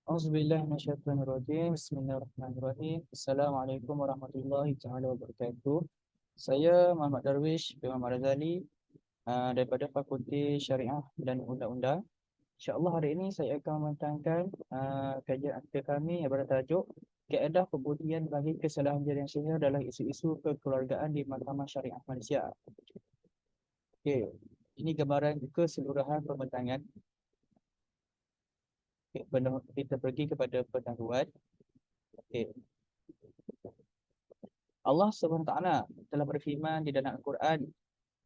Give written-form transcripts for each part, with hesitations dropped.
Auzubillahi minasyaitonirrajim. Bismillahirrahmanirrahim. Assalamualaikum warahmatullahi taala wabarakatuh. Saya Muhammad Darwish bin Muhammad Razali daripada Fakulti Syariah dan Undang-Undang. InsyaAllah hari ini saya akan membentangkan kajian artikel kami yang bertajuk Kaedah Pembuktian bagi Kesalahan Jariah Sihir dalam isu-isu kekeluargaan di Mahkamah Syariah Malaysia. Okey, ini gambaran keseluruhan pembentangan. Okey, kita pergi kepada pendahuluan. Okey. Allah SWT telah berfirman di dalam Al-Quran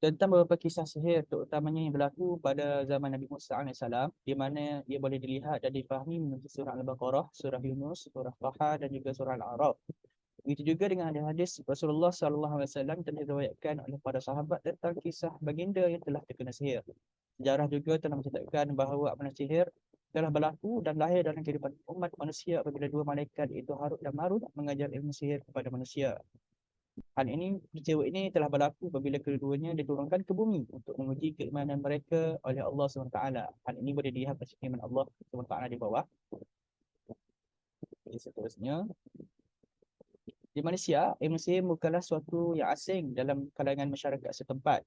tentang beberapa kisah sihir, terutamanya yang berlaku pada zaman Nabi Musa AS, di mana ia boleh dilihat dan difahami melalui surah Al-Baqarah, surah Yunus, surah Taha dan juga surah Al-A'raf. Begitu juga dengan hadis Rasulullah SAW telah diriwayatkan oleh para sahabat tentang kisah baginda yang telah terkena sihir. Sejarah juga telah mencatatkan bahawa amalan sihir telah berlaku dan lahir dalam kehidupan umat manusia apabila dua malaikat iaitu Harut dan Marut mengajar ilmu sihir kepada manusia. Hal ini, peristiwa ini telah berlaku apabila keduanya diturunkan ke bumi untuk menguji keimanan mereka oleh Allah SWT. Hal ini boleh dilihat pada firman Allah SWT di bawah. Jadi seterusnya, di Malaysia, ilmu sihir bukanlah suatu yang asing dalam kalangan masyarakat setempat.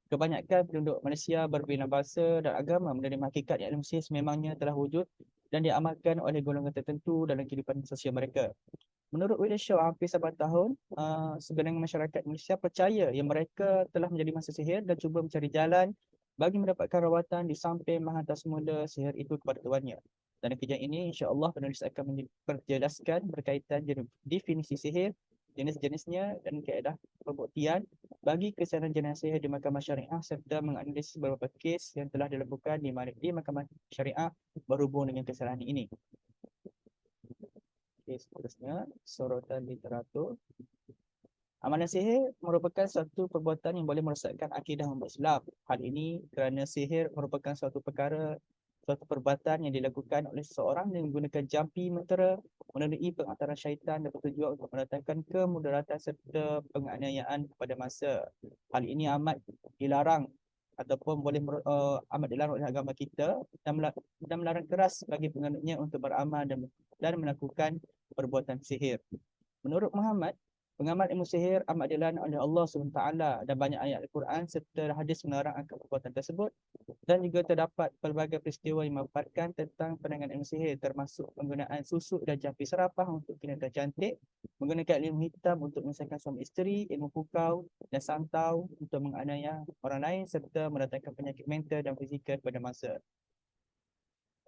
Kebanyakan penduduk Malaysia berbina bahasa dan agama menerima hakikat yang ilmu sihir sememangnya telah wujud dan diamalkan oleh golongan tertentu dalam kehidupan sosial mereka. Menurut William Shaw, hampir 8 tahun, sebahagian masyarakat Malaysia percaya yang mereka telah menjadi mangsa sihir dan cuba mencari jalan bagi mendapatkan rawatan di samping menghantar semula sihir itu kepada tuannya. Dan kejadian ini, insya-Allah penulis akan menjelaskan berkaitan definisi sihir, jenis-jenisnya dan kaedah pembuktian bagi kesalahan jenis sihir di Mahkamah Syariah serta menganalisis beberapa kes yang telah dilakukan di Mahkamah Syariah berhubung dengan kesalahan ini. Seterusnya, sorotan literatur. Amalan sihir merupakan suatu perbuatan yang boleh merosakkan akidah umat Islam. Hal ini kerana sihir merupakan suatu perbuatan yang dilakukan oleh seseorang yang menggunakan jampi mentera melalui pengantaran syaitan dan bertujuan untuk mendatangkan kemudaratan serta penganiayaan kepada masa. Hal ini amat dilarang ataupun amat dilarang oleh agama kita dan melarang keras bagi penganutnya untuk beramal dan melakukan perbuatan sihir. Menurut Muhammad, pengamal ilmu sihir amat dilarang oleh Allah SWT dan banyak ayat Al-Quran serta hadis melarang akan perbuatan tersebut, dan juga terdapat pelbagai peristiwa yang memaparkan tentang penanganan ilmu sihir termasuk penggunaan susuk dan jampi serapah untuk kinita cantik, menggunakan ilmu hitam untuk menyelesaikan suami isteri, ilmu pukau dan santau untuk menganiaya orang lain serta mendatangkan penyakit mental dan fizikal pada masa.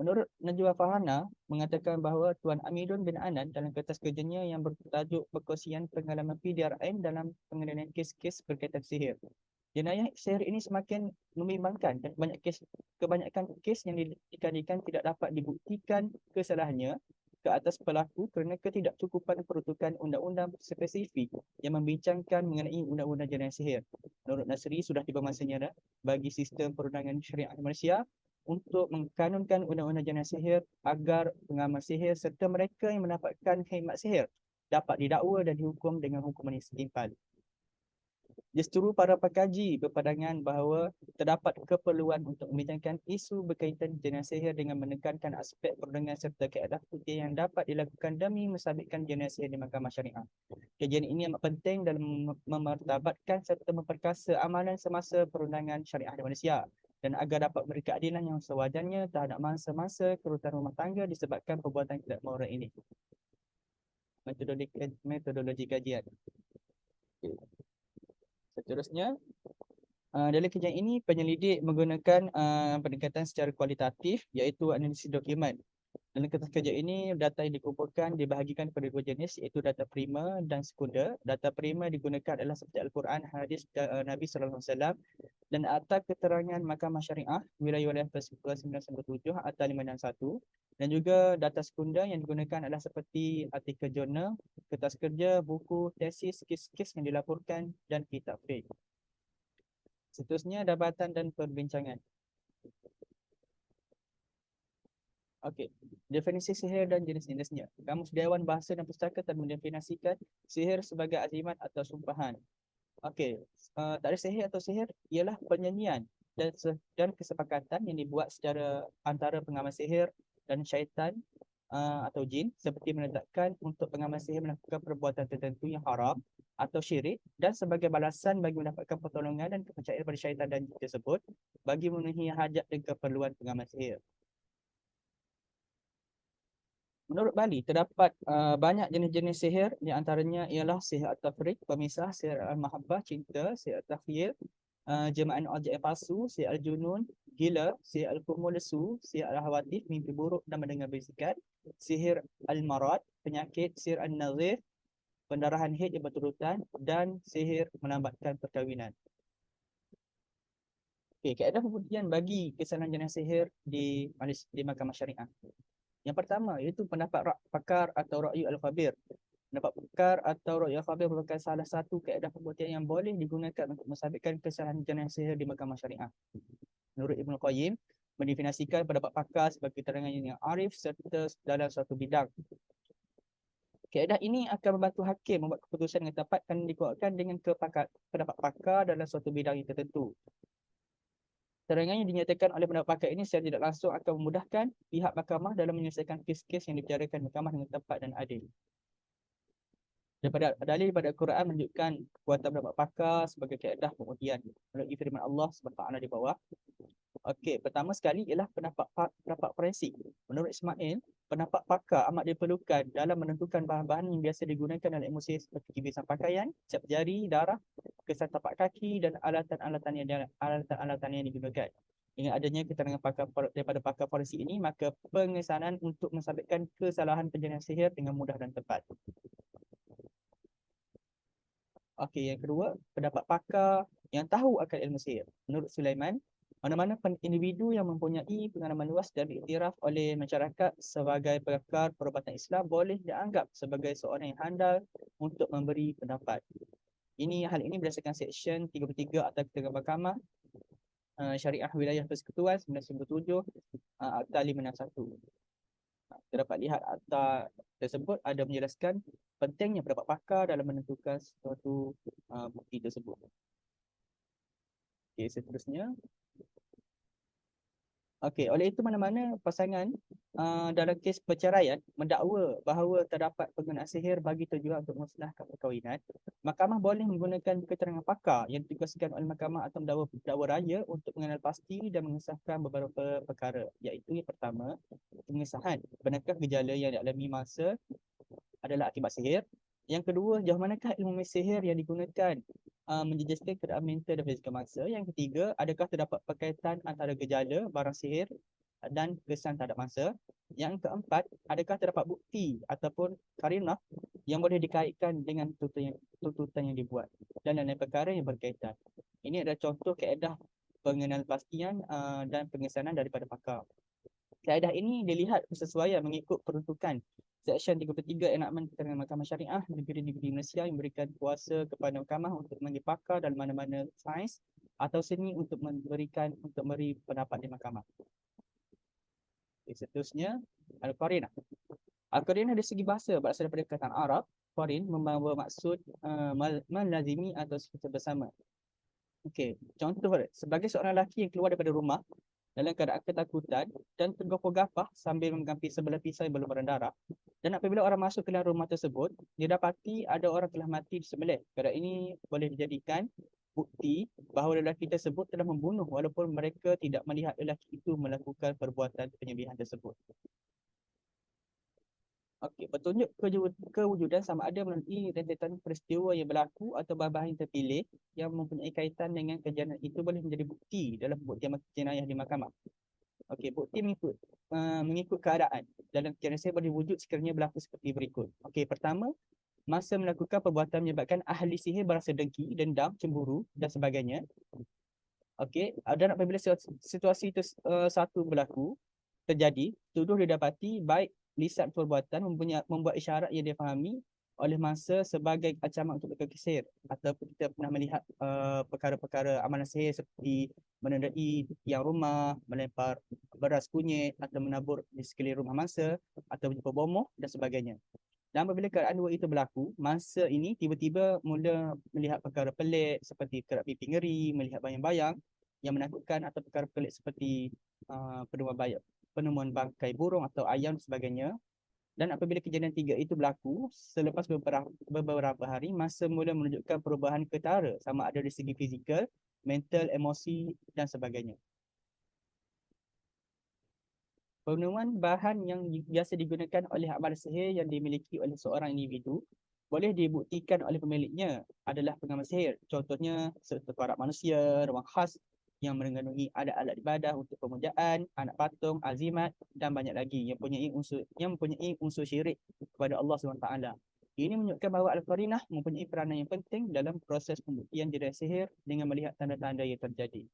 Menurut Najwa Farhana mengatakan bahawa Tuan Amidun bin Anan dalam kertas kerjanya yang bertajuk Perkongsian Pengalaman PDRN dalam pengendalian kes-kes berkaitan sihir. Jenayah sihir ini semakin membimbangkan dan kebanyakan kes yang dikadikan tidak dapat dibuktikan kesalahannya ke atas pelaku kerana ketidakcukupan peruntukan undang-undang spesifik yang membincangkan mengenai undang-undang jenayah sihir. Menurut Nasri, sudah tiba masanya dah bagi sistem perundangan syariah Malaysia untuk mengkanunkan undang-undang jenayah sihir agar pengamal sihir serta mereka yang mendapatkan khidmat sihir dapat didakwa dan dihukum dengan hukuman yang setimpal. Justru para pekaji berpandangan bahawa terdapat keperluan untuk membincangkan isu berkaitan jenayah sihir dengan menekankan aspek perundangan serta kaedah putih yang dapat dilakukan demi mensabitkan jenayah sihir di Mahkamah Syariah. Kajian ini amat penting dalam memartabatkan serta memperkasa amalan semasa perundangan syariah di Malaysia dan agar dapat memberi keadilan yang sewajarnya terhadap mangsa-mangsa kerutan rumah tangga disebabkan perbuatan tidak moral ini. Metodologi kajian. Seterusnya, dalam kajian ini penyelidik menggunakan pendekatan secara kualitatif iaitu analisis dokumen. Dalam kertas kerja ini, data yang dikumpulkan dibahagikan kepada dua jenis iaitu data primer dan sekunder. Data primer digunakan adalah seperti Al-Quran, hadis Nabi SAW dan akta keterangan Mahkamah Syariah wilayah-wilayah Persekutuan 997 atau 561, dan juga data sekunder yang digunakan adalah seperti artikel jurnal, kertas kerja, buku, tesis, kes-kes yang dilaporkan dan kitab fiqh. Seterusnya, dapatan dan perbincangan. Okey, definisi sihir dan jenis-jenisnya. Kamus Dewan Bahasa dan Pustaka telah mendefinisikan sihir sebagai azimat atau sumpahan. Okey, tarikh sihir atau sihir ialah penyanyian dan kesepakatan yang dibuat secara antara pengamal sihir dan syaitan atau jin, seperti menetapkan untuk pengamal sihir melakukan perbuatan tertentu yang haram atau syirik, dan sebagai balasan bagi mendapatkan pertolongan dan kepercayaan pada syaitan dan jin tersebut bagi memenuhi hajat dan keperluan pengamal sihir. Menurut Bali, terdapat banyak jenis-jenis sihir, di antaranya ialah sihir at-tafriq, pemisah, sihir al-mahabbah, cinta, sihir at-takhyil, jema'an objek yang palsu, sihir al-junun, gila, sihir al-kumul lesu, sihir al-hawadith, mimpi buruk dan mendengar bisikan, sihir al-marad, penyakit, sihir al-nazir, pendarahan haid yang berturutan, dan sihir melambatkan perkahwinan. Okey, kaedah pembuktian bagi kesalahan jenis sihir di mahkamah syariah. Yang pertama iaitu pendapat pakar atau ra'yu al-khabir. Pendapat pakar atau ra'yu al-khabir merupakan salah satu kaedah pembuktian yang boleh digunakan untuk mensabitkan kesalahan jenis sihir di mahkamah syariah. Menurut Ibnu Qayyim, mendefinisikan pendapat pakar sebagai keterangan yang arif serta dalam suatu bidang. Kaedah ini akan membantu hakim membuat keputusan yang tepat dan dikuatkan dengan pendapat pakar dalam suatu bidang yang tertentu. Keterangan yang dinyatakan oleh pendapat pakar ini secara tidak langsung akan memudahkan pihak mahkamah dalam menyelesaikan kes-kes yang dibicarakan mahkamah dengan tepat dan adil. Daripada dalil daripada Al-Quran menunjukkan kekuatan pendapat pakar sebagai kaedah pembuktian. Melalui firman Allah SWT di bawah. Okey, pertama sekali ialah pendapat forensik. Menurut Ismail, pendapat pakar amat diperlukan dalam menentukan bahan-bahan yang biasa digunakan dalam ilmu sihir seperti kibisan pakaian, cap jari, darah, kesan tapak kaki dan alatan-alatan yang digunakan. Dengan adanya keterangan daripada pakar forensik ini, maka pengesanan untuk mensabitkan kesalahan penjelasan sihir dengan mudah dan tepat. Okey, yang kedua, pendapat pakar yang tahu akan ilmu sihir. Menurut Sulaiman, mana-mana individu yang mempunyai pengalaman luas dan diiktiraf oleh masyarakat sebagai pakar perubatan Islam boleh dianggap sebagai seorang yang handal untuk memberi pendapat. Hal ini berdasarkan Seksyen 33 Akta Keterangan Mahkamah Syariah Wilayah Persekutuan 1997, Akta 561. Kita dapat lihat akta tersebut ada menjelaskan pentingnya pendapat pakar dalam menentukan suatu bukti tersebut. Okey, seterusnya. Okey, oleh itu mana-mana pasangan dalam kes perceraian mendakwa bahawa terdapat penggunaan sihir bagi tujuan untuk memusnahkan perkahwinan, mahkamah boleh menggunakan keterangan pakar yang ditugaskan oleh mahkamah atau mendakwa raya untuk mengenal pasti dan mengesahkan beberapa perkara, iaitu yang pertama, pengesahan benarkah gejala yang dialami masa adalah akibat sihir. Yang kedua, jauh manakah ilmu sihir yang digunakan menjejaskan keadaan mental dan fizikal mangsa. Yang ketiga, adakah terdapat perkaitan antara gejala, barang sihir dan kesan terhadap mangsa. Yang keempat, adakah terdapat bukti ataupun karinah yang boleh dikaitkan dengan tuntutan yang dibuat dan lain-lain perkara yang berkaitan. Ini adalah contoh kaedah pengenalpastian dan pengesanan daripada pakar. Kaedah ini dilihat bersesuaian mengikut peruntukan Seksyen 33 Enakmen Keterangan Mahkamah Syariah Negeri-Negeri Malaysia yang memberikan kuasa kepada mahkamah untuk memanggil pakar dalam mana-mana sains atau seni untuk memberi pendapat di mahkamah. Seterusnya, Al-Qarinah. Al-Qarinah dari segi bahasa berasal daripada perkataan Arab. Qarin membawa maksud melazimi atau seperti bersama. Okey, contoh sebagai seorang lelaki yang keluar daripada rumah dalam keadaan ketakutan dan tergapah-gapah sambil menggampi sebelah pisau yang belum berdarah. Dan apabila orang masuk ke dalam rumah tersebut, didapati ada orang telah mati disembelih. Keadaan ini boleh dijadikan bukti bahawa lelaki tersebut telah membunuh walaupun mereka tidak melihat lelaki itu melakukan perbuatan penyembelihan tersebut. Okey, petunjuk kewujudan sama ada melalui rentetan peristiwa yang berlaku atau bahan-bahan yang terpilih yang mempunyai kaitan dengan kejadian itu boleh menjadi bukti dalam pembuktian jenayah di mahkamah. Okey, bukti mengikut keadaan dalam kejadian saya boleh wujud sekiranya berlaku seperti berikut. Okey, pertama, masa melakukan perbuatan menyebabkan ahli sihir berasa dengki, dendam, cemburu dan sebagainya. Okey, dan apabila situasi itu satu berlaku, terjadi, tuduh didapati baik lisan perbuatan membuat isyarat yang difahami oleh mangsa sebagai ancaman untuk berlaku sihir, ataupun kita pernah melihat perkara-perkara amalan sihir seperti menandai tiang rumah, melempar beras kunyit atau menabur di sekeliling rumah mangsa atau menjumpa bomoh dan sebagainya. Dan apabila keadaan dua itu berlaku, mangsa ini tiba-tiba mula melihat perkara pelik seperti kerap pipi ngeri, melihat bayang-bayang yang menakutkan atau perkara pelik seperti penemuan bangkai burung atau ayam dan sebagainya. Dan apabila kejadian 3 itu berlaku, selepas beberapa hari, masa mula menunjukkan perubahan ketara sama ada dari segi fizikal, mental, emosi dan sebagainya. Pemenuhan bahan yang biasa digunakan oleh amal sihir yang dimiliki oleh seorang individu boleh dibuktikan oleh pemiliknya adalah pengamal sihir. Contohnya, tekarak manusia, ruang khas yang mengandungi alat-alat ibadah untuk pemujaan, anak patung, azimat dan banyak lagi yang mempunyai unsur syirik kepada Allah SWT. Ini menunjukkan bahawa Al-Qarinah mempunyai peranan yang penting dalam proses pembuktian jedaya sihir dengan melihat tanda-tanda yang terjadi.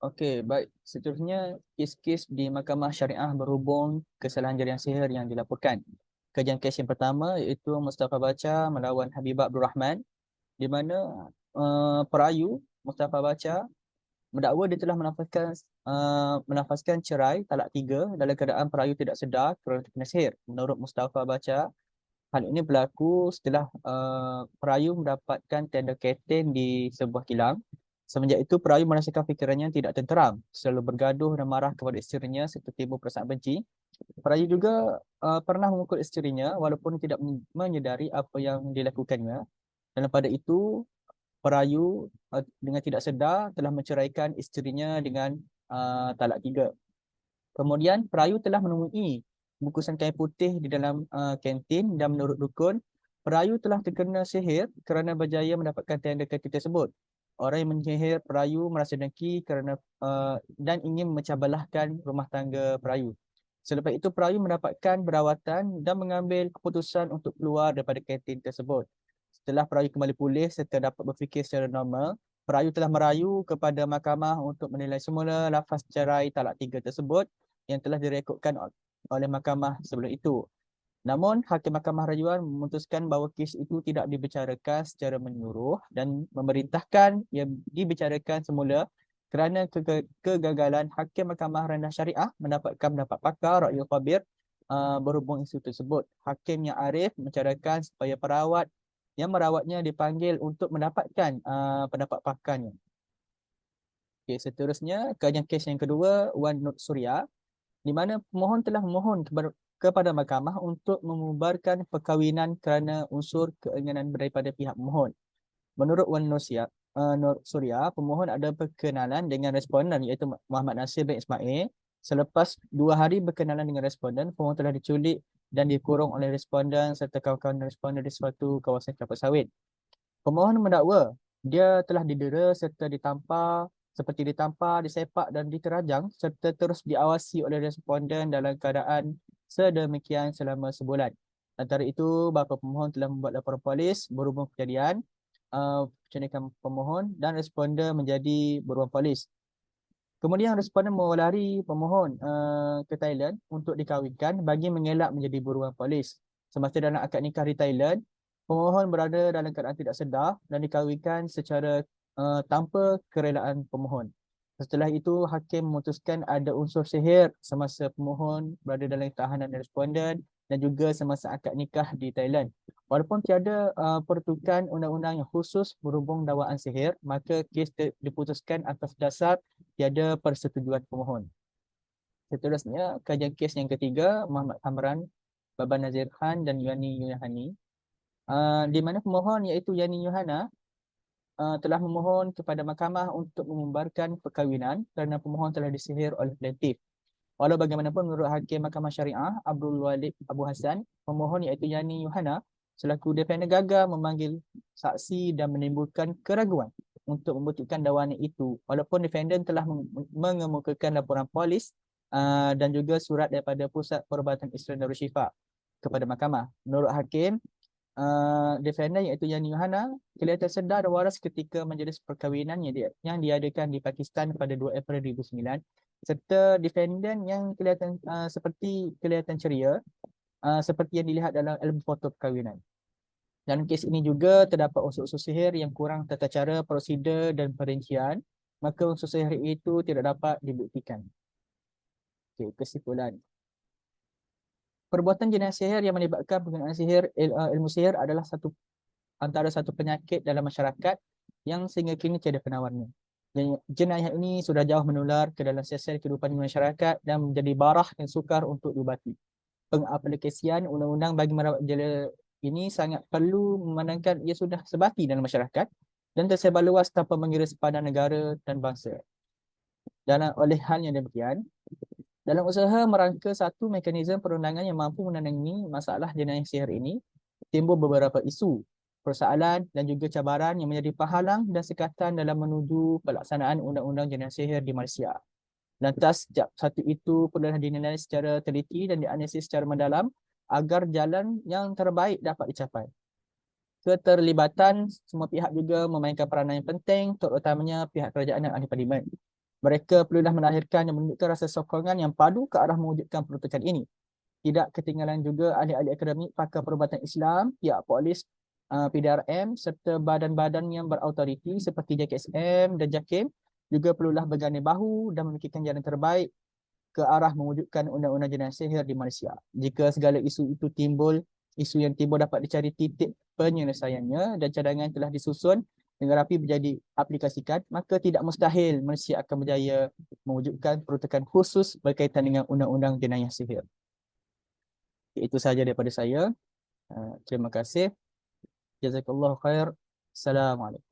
Okey, baik. Seterusnya, kes-kes di Mahkamah Syariah berhubung kesalahan jaringan sihir yang dilaporkan. Kajian kes yang pertama iaitu Mustafa Bacha melawan Habibah Abdul Rahman, di mana perayu Mustafa Bacha mendakwa dia telah menafaskan cerai talak 3 dalam keadaan perayu tidak sedar kerana terkena sihir. Menurut Mustafa Bacha, hal ini berlaku setelah perayu mendapatkan tender keten di sebuah kilang. Semenjak itu, perayu merasakan fikirannya tidak tenteram, selalu bergaduh dan marah kepada isterinya serta timbul perasaan benci. Perayu juga pernah memukul isterinya walaupun tidak menyedari apa yang dilakukannya. Dan pada itu, perayu dengan tidak sedar telah menceraikan isterinya dengan talak 3. Kemudian, perayu telah menemui bungkusan kain putih di dalam kantin dan menurut dukun, perayu telah terkena sihir kerana berjaya mendapatkan tender keten tersebut. Orang yang menyihir perayu merasa dengki kerana dan ingin memecah belahkan rumah tangga perayu. Selepas itu, perayu mendapatkan berawatan dan mengambil keputusan untuk keluar daripada kantin tersebut. Setelah perayu kembali pulih serta dapat berfikir secara normal, perayu telah merayu kepada mahkamah untuk menilai semula lafaz cerai talak 3 tersebut yang telah direkodkan oleh mahkamah sebelum itu. Namun, Hakim Mahkamah Rayuan memutuskan bahawa kes itu tidak dibicarakan secara menyeluruh dan memerintahkan yang dibicarakan semula kerana kegagalan Hakim Mahkamah Rendah Syariah mendapatkan pendapat pakar Ra'yul Khabir berhubung isu tersebut. Hakim yang arif mencarahkan supaya perawat yang merawatnya dipanggil untuk mendapatkan pendapat pakarnya. Okay, seterusnya, kajian kes yang kedua, Wan Nur Surya, di mana pemohon telah memohon kepada mahkamah untuk membubarkan perkahwinan kerana unsur keinginan daripada pihak pemohon. Menurut Wan Nur Surya, pemohon ada perkenalan dengan responden iaitu Muhammad Nasir bin Ismail. Selepas 2 hari berkenalan dengan responden, pemohon telah diculik dan dikurung oleh responden serta kawan-kawan responden di suatu kawasan kelapa sawit. Pemohon mendakwa dia telah didera serta ditampar, disepak dan diterajang serta terus diawasi oleh responden dalam keadaan sedemikian selama sebulan. Antara itu, bapa pemohon telah membuat laporan polis berhubung kejadian, kecantikan pemohon dan responden menjadi buruan polis. Kemudian responden melari pemohon ke Thailand untuk dikahwinkan bagi mengelak menjadi buruan polis. Semasa dalam akad nikah di Thailand, pemohon berada dalam keadaan tidak sedar dan dikahwinkan secara tanpa kerelaan pemohon. Setelah itu, hakim memutuskan ada unsur sihir semasa pemohon berada dalam tahanan responden dan juga semasa akad nikah di Thailand. Walaupun tiada pertukan undang-undang yang khusus berhubung dakwaan sihir, maka kes diputuskan atas dasar tiada persetujuan pemohon. Seterusnya, kajian kes yang ketiga, Muhammad Hamran, Baba Nazir Khan dan Yani Yuhani, di mana pemohon iaitu Yani Yuhana telah memohon kepada mahkamah untuk membubarkan perkahwinan kerana pemohon telah disihir oleh plaintiff. Walau bagaimanapun, menurut Hakim Mahkamah Syariah Abdul Walid Abu Hassan, pemohon iaitu Yani Yuhana selaku defender gagal memanggil saksi dan menimbulkan keraguan untuk membuktikan dakwaan itu, walaupun defendant telah mengemukakan laporan polis dan juga surat daripada Pusat Perubatan Islam Darul Syifa kepada mahkamah. Menurut hakim, defendant iaitu Yani Yuhana kelihatan sedar dan waras ketika majlis perkahwinan yang diadakan di Pakistan pada 2 April 2009, serta defendant yang kelihatan ceria seperti yang dilihat dalam album foto perkahwinan. Dalam kes ini juga terdapat unsur-unsur sihir yang kurang tata cara, prosedur dan perincian, maka unsur sihir itu tidak dapat dibuktikan. Okay, kesimpulan. Perbuatan jenayah sihir yang melibatkan penggunaan ilmu sihir adalah antara satu penyakit dalam masyarakat yang sehingga kini tiada penawarnya. Jenayah ini sudah jauh menular ke dalam sel-sel kehidupan masyarakat dan menjadi barah yang sukar untuk diubati. pengaplikasian undang-undang bagi merawat gejala ini sangat perlu memandangkan ia sudah sebati dalam masyarakat dan tersebar luas tanpa mengira sepadan negara dan bangsa. Dan oleh hal yang demikian, dalam usaha merangka satu mekanisme perundangan yang mampu menangani masalah jenayah sihir ini, timbul beberapa isu, persoalan dan juga cabaran yang menjadi penghalang dan sekatan dalam menuju pelaksanaan undang-undang jenayah sihir di Malaysia. Lantas, satu itu perlulah dinilai secara teliti dan dianalisis secara mendalam agar jalan yang terbaik dapat dicapai. Keterlibatan semua pihak juga memainkan peranan yang penting, terutamanya pihak kerajaan dan ahli parlimen. Mereka perlulah melahirkan dan menunjukkan rasa sokongan yang padu ke arah mewujudkan peruntukan ini. Tidak ketinggalan juga ahli-ahli akademik, pakar perubatan Islam, pihak polis, PDRM serta badan-badan yang berautoriti seperti JKSM dan JAKIM juga perlulah berganding bahu dan memikirkan jalan terbaik ke arah mewujudkan undang-undang jenayah sihir di Malaysia. Jika segala isu yang timbul dapat dicari titik penyelesaiannya dan cadangan telah disusun dengan rapi menjadi aplikasikan, maka tidak mustahil Malaysia akan berjaya mewujudkan peruntukan khusus berkaitan dengan undang-undang jenayah sihir. Itu sahaja daripada saya. Terima kasih. Jazakallahu khair. Assalamualaikum.